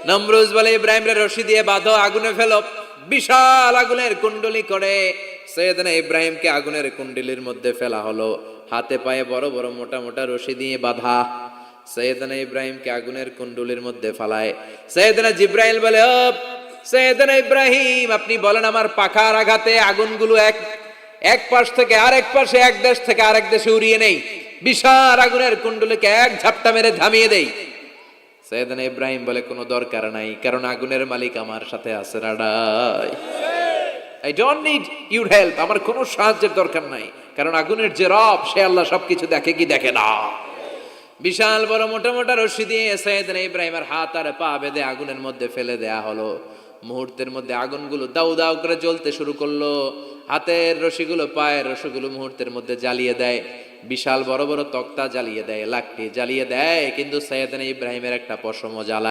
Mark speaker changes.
Speaker 1: নমরুজ বলে ইব্রাহিমরে রশি দিয়ে বাঁধো, আগুনে ফেলো। বিশাল আগুনের কুণ্ডলি করে সৈয়দনা ইব্রাহিমকে আগুনের কুণ্ডলির মধ্যে ফেলা হলো। হাতে পায়ে বড় বড় মোটা মোটা রশি দিয়ে বাঁধা। সৈয়দনা ইব্রাহিমকে আগুনের কুণ্ডলির মধ্যে ফালায়। সৈয়দনা জিব্রাইল বলে, ও সৈয়দনা ইব্রাহিম, আপনি বলেন আমার পাখার আঘাতে আগুনগুলো এক পাশ থেকে আরেক পাশে, এক দেশ থেকে আরেক দেশে উড়িয়ে নেই, বিশাল আগুনের কুণ্ডলিকে এক ঝাপটা মেরে থামিয়ে দেই। সৈয়দনা ইব্রাহিম বলে, কোনো দরকার নাই, কারণ আগুনের মালিক আমার সাথে আছে। রাডাই, I don't need your help, আমার কোনো সাহায্যের দরকার নাই, কারণ আগুনের যে রব সে আল্লাহ সবকিছু দেখে কি দেখে না। বিশাল বড় মোটা মোটা রশি দিয়ে সৈয়দনা ইব্রাহিমের হাত আর পা বেঁধে আগুনের মধ্যে ফেলে দেয়া হলো। মুহূর্তের মধ্যে আগুনগুলো দাউ দাউ করে জ্বলতে শুরু করলো। হাতের রশিগুলো পায়ের রশিগুলো মুহূর্তের মধ্যে জ্বালিয়ে দেয়। বিশাল বড় বড় তক্তা জ্বালিয়ে দেয়, লাকড়ি জ্বালিয়ে দেয়, কিন্তু সৈয়দনা ইব্রাহিমের একটা পশমও জ্বালায়